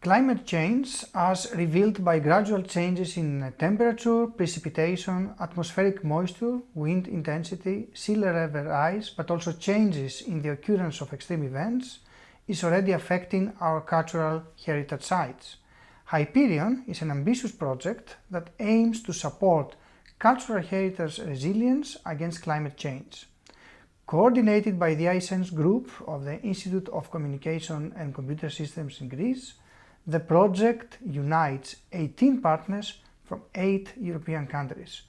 Climate change, as revealed by gradual changes in temperature, precipitation, atmospheric moisture, wind intensity, sea level rise, but also changes in the occurrence of extreme events, is already affecting our cultural heritage sites. Hyperion is an ambitious project that aims to support cultural heritage resilience against climate change. Coordinated by the iSense group of the Institute of Communication and Computer Systems in Greece, the project unites 18 partners from 8 European countries.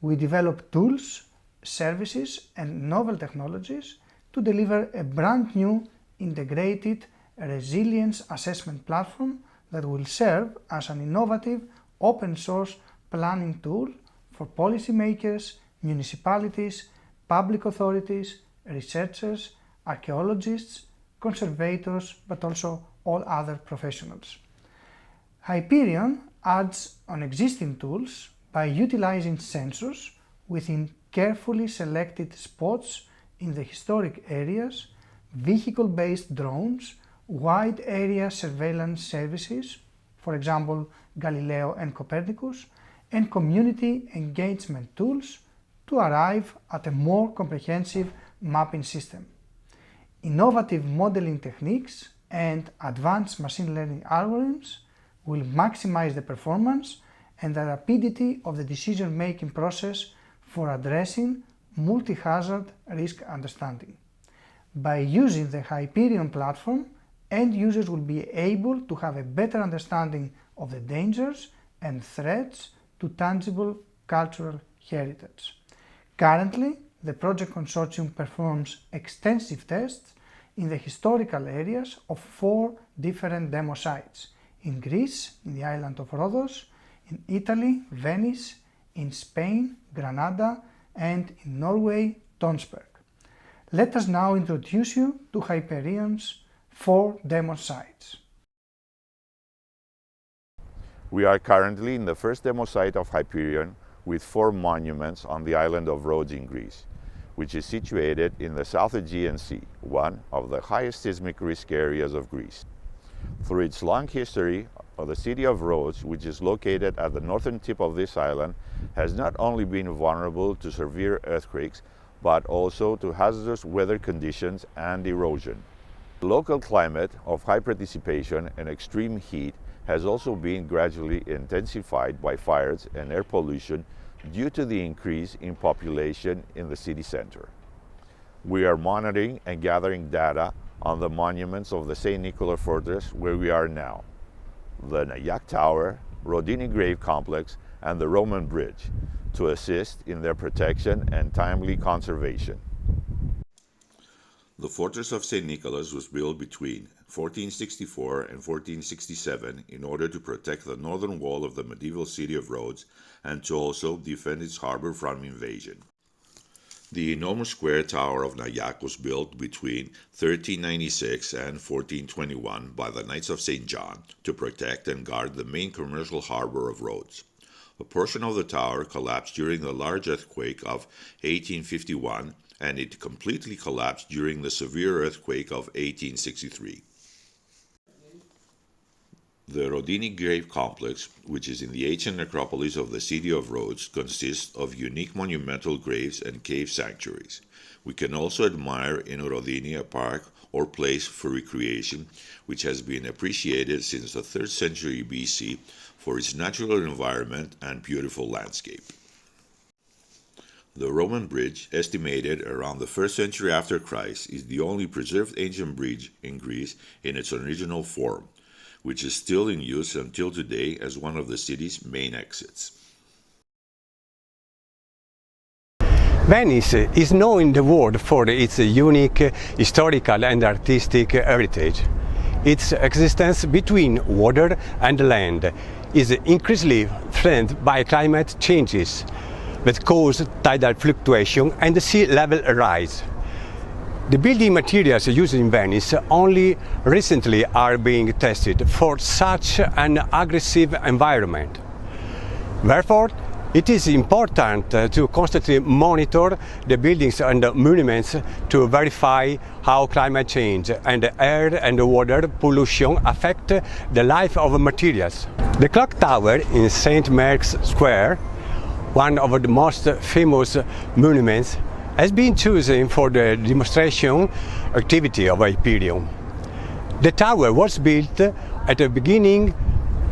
We develop tools, services and novel technologies to deliver a brand new integrated resilience assessment platform that will serve as an innovative open source planning tool for policymakers, municipalities, public authorities, researchers, archaeologists, conservators, but also all other professionals. Hyperion adds on existing tools by utilizing sensors within carefully selected spots in the historic areas, vehicle-based drones, wide area surveillance services, for example Galileo and Copernicus, and community engagement tools to arrive at a more comprehensive mapping system. Innovative modeling techniques and advanced machine learning algorithms will maximize the performance and the rapidity of the decision-making process for addressing multi-hazard risk understanding. By using the Hyperion platform, end users will be able to have a better understanding of the dangers and threats to tangible cultural heritage. Currently, the project consortium performs extensive tests in the historical areas of 4 different demo sites: in Greece, in the island of Rhodos, in Italy, Venice, in Spain, Granada, and in Norway, Tonsberg. Let us now introduce you to Hyperion's 4 demo sites. We are currently in the first demo site of Hyperion with 4 monuments on the island of Rhodes in Greece, which is situated in the South Aegean Sea, one of the highest seismic risk areas of Greece. Through its long history, the city of Rhodes, which is located at the northern tip of this island, has not only been vulnerable to severe earthquakes, but also to hazardous weather conditions and erosion. The local climate of high participation and extreme heat has also been gradually intensified by fires and air pollution due to the increase in population in the city center. We are monitoring and gathering data on the monuments of the St. Nicola Fortress where we are now, the Nayak Tower, Rodini Grave Complex, and the Roman Bridge, to assist in their protection and timely conservation. The Fortress of St. Nicholas was built between 1464 and 1467 in order to protect the northern wall of the medieval city of Rhodes and to also defend its harbor from invasion. The enormous square tower of Nayak was built between 1396 and 1421 by the Knights of St. John to protect and guard the main commercial harbor of Rhodes. A portion of the tower collapsed during the large earthquake of 1851, and it completely collapsed during the severe earthquake of 1863. The Rodini Grave Complex, which is in the ancient necropolis of the city of Rhodes, consists of unique monumental graves and cave sanctuaries. We can also admire in Rodini a park or place for recreation, which has been appreciated since the 3rd century BC for its natural environment and beautiful landscape. The Roman Bridge, estimated around the 1st century after Christ, is the only preserved ancient bridge in Greece in its original form, which is still in use until today as one of the city's main exits. Venice is known in the world for its unique historical and artistic heritage. Its existence between water and land is increasingly threatened by climate changes that cause tidal fluctuation and sea level rise. The building materials used in Venice only recently are being tested for such an aggressive environment. Therefore, It is important to constantly monitor the buildings and the monuments to verify how climate change and air and water pollution affect the life of materials. The clock tower in St. Mark's Square, one of the most famous monuments, has been chosen for the demonstration activity of Hyperion. The tower was built at the beginning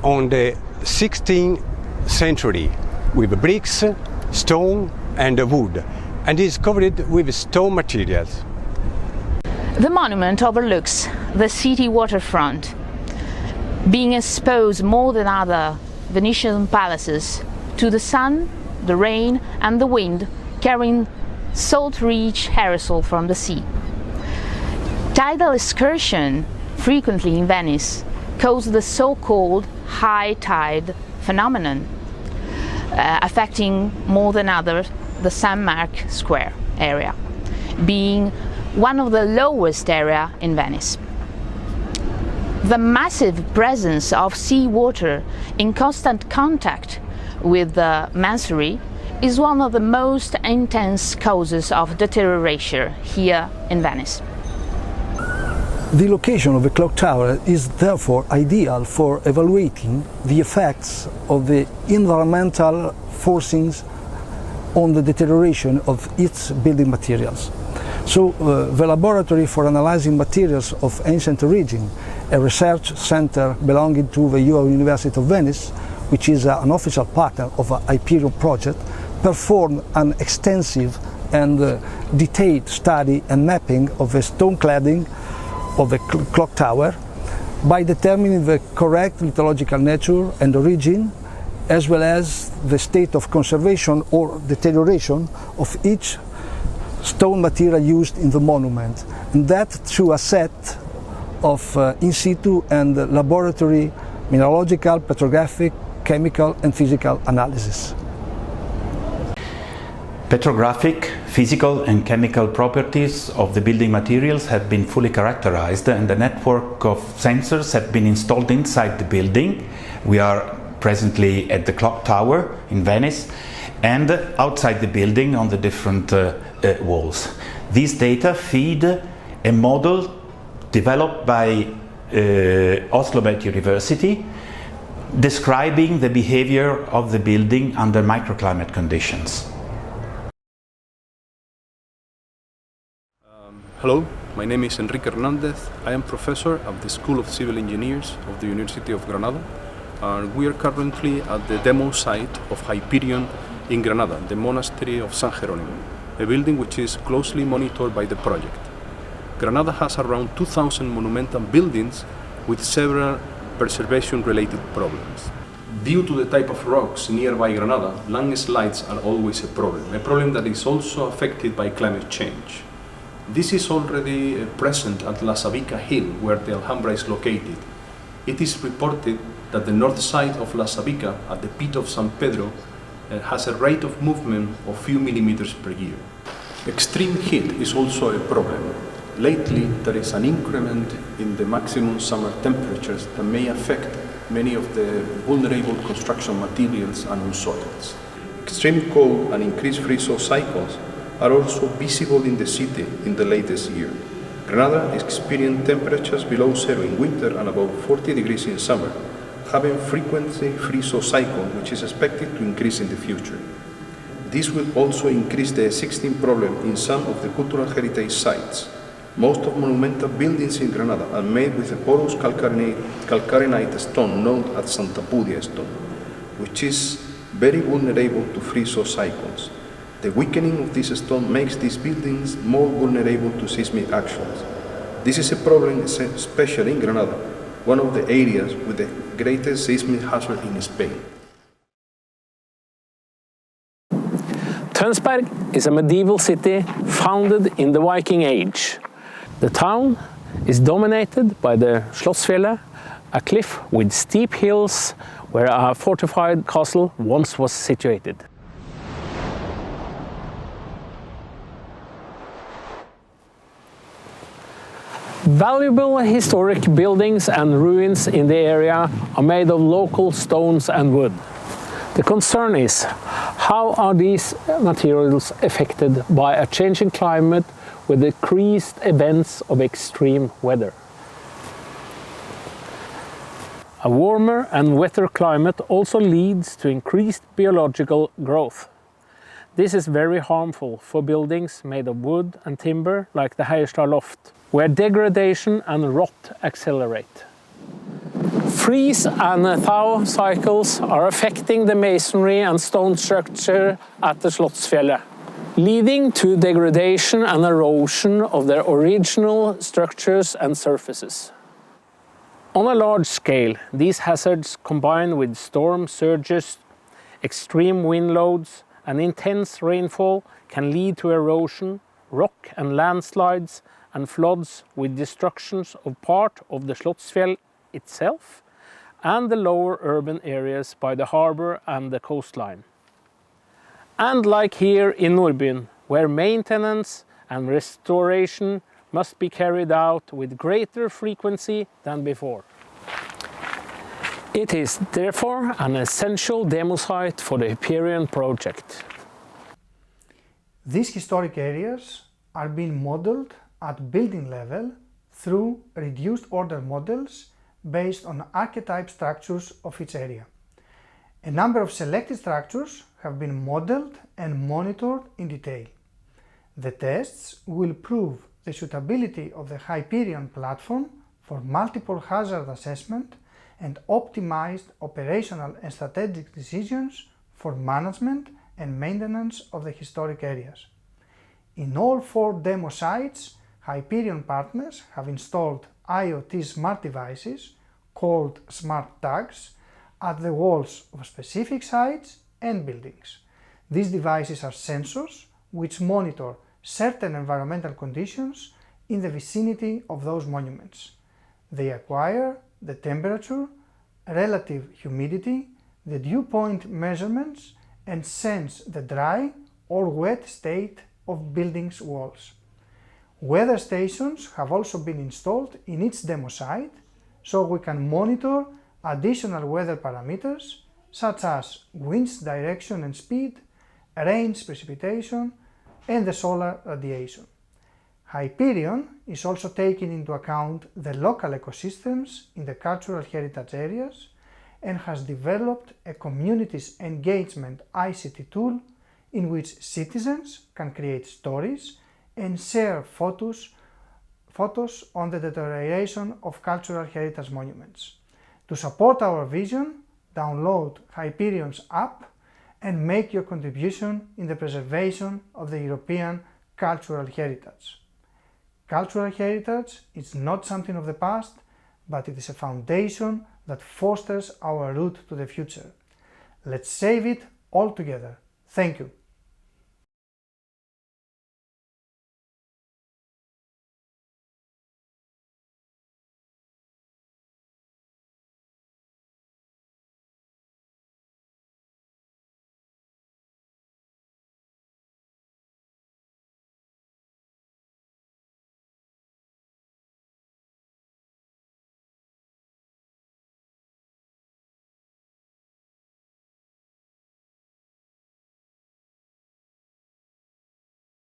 on the 16th century with bricks, stone and wood, and is covered with stone materials. The monument overlooks the city waterfront, being exposed more than other Venetian palaces to the sun, the rain and the wind, carrying salt-rich aerosol from the sea. Tidal excursion, frequently in Venice, cause the so-called high tide phenomenon, affecting more than others the St. Mark's Square area, being one of the lowest area in Venice. The massive presence of seawater in constant contact with the masonry is one of the most intense causes of deterioration here in Venice. The location of the clock tower is therefore ideal for evaluating the effects of the environmental forcings on the deterioration of its building materials. So the Laboratory for Analyzing Materials of Ancient Origin, a research center belonging to the University of Venice, which is an official partner of the Hyperion project, performed an extensive and detailed study and mapping of the stone cladding of the clock tower by determining the correct lithological nature and origin, as well as the state of conservation or deterioration of each stone material used in the monument, and that through a set of in situ and laboratory mineralogical, petrographic, chemical and physical analysis. Petrographic, physical and chemical properties of the building materials have been fully characterized, and a network of sensors have been installed inside the building. We are presently at the clock tower in Venice and outside the building on the different walls. These data feed a model developed by Oslo Met University describing the behavior of the building under microclimate conditions. Hello, my name is Enrique Hernandez. I am professor of the School of Civil Engineers of the University of Granada, and we are currently at the demo site of Hyperion in Granada, the monastery of San Jerónimo, a building which is closely monitored by the project. Granada has around 2,000 monumental buildings with several preservation-related problems. Due to the type of rocks nearby Granada, landslides are always a problem that is also affected by climate change. This is already present at La Sabica Hill, where the Alhambra is located. It is reported that the north side of La Sabica, at the pit of San Pedro, has a rate of movement of few millimeters per year. Extreme heat is also a problem. Lately, there is an increment in the maximum summer temperatures that may affect many of the vulnerable construction materials and soils. Extreme cold and increased freeze-off cycles are also visible in the city in the latest year. Granada experienced temperatures below zero in winter and above 40 degrees in summer, having frequently freeze-off cycle, which is expected to increase in the future. This will also increase the existing problem in some of the cultural heritage sites. Most of monumental buildings in Granada are made with a porous calcarenite stone known as Santa Pudia stone, which is very vulnerable to freeze-off cycles. The weakening of this stone makes these buildings more vulnerable to seismic actions. This is a problem especially in Granada, one of the areas with the greatest seismic hazard in Spain. Tønsberg is a medieval city founded in the Viking Age. The town is dominated by the Slottsfjellet, a cliff with steep hills where a fortified castle once was situated. Valuable historic buildings and ruins in the area are made of local stones and wood. The concern is, how are these materials affected by a changing climate with increased events of extreme weather? A warmer and wetter climate also leads to increased biological growth. This is very harmful for buildings made of wood and timber like the Heierstad loft, where degradation and rot accelerate. Freeze and thaw cycles are affecting the masonry and stone structure at the Slottsfjellet, leading to degradation and erosion of their original structures and surfaces. On a large scale, these hazards combined with storm surges, extreme wind loads, and intense rainfall can lead to erosion, rock and landslides, and floods with destructions of part of the Slottsfjell itself and the lower urban areas by the harbour and the coastline. And like here in Nordbyen, where maintenance and restoration must be carried out with greater frequency than before. It is therefore an essential demo site for the Hyperion project. These historic areas are being modelled at building level through reduced order models based on archetype structures of each area. A number of selected structures have been modelled and monitored in detail. The tests will prove the suitability of the Hyperion platform for multiple hazard assessment and optimized operational and strategic decisions for management and maintenance of the historic areas. In all 4 demo sites, Hyperion partners have installed IoT smart devices called smart tags at the walls of specific sites and buildings. These devices are sensors which monitor certain environmental conditions in the vicinity of those monuments. They acquire the temperature, relative humidity, the dew point measurements, and sense the dry or wet state of buildings' walls. Weather stations have also been installed in each demo site, so we can monitor additional weather parameters such as wind's direction and speed, rain's precipitation, and the solar radiation. Hyperion is also taking into account the local ecosystems in the cultural heritage areas and has developed a communities engagement ICT tool in which citizens can create stories and share photos on the deterioration of cultural heritage monuments. To support our vision, download Hyperion's app and make your contribution in the preservation of the European cultural heritage. Cultural heritage is not something of the past, but it is a foundation that fosters our route to the future. Let's save it all together. Thank you.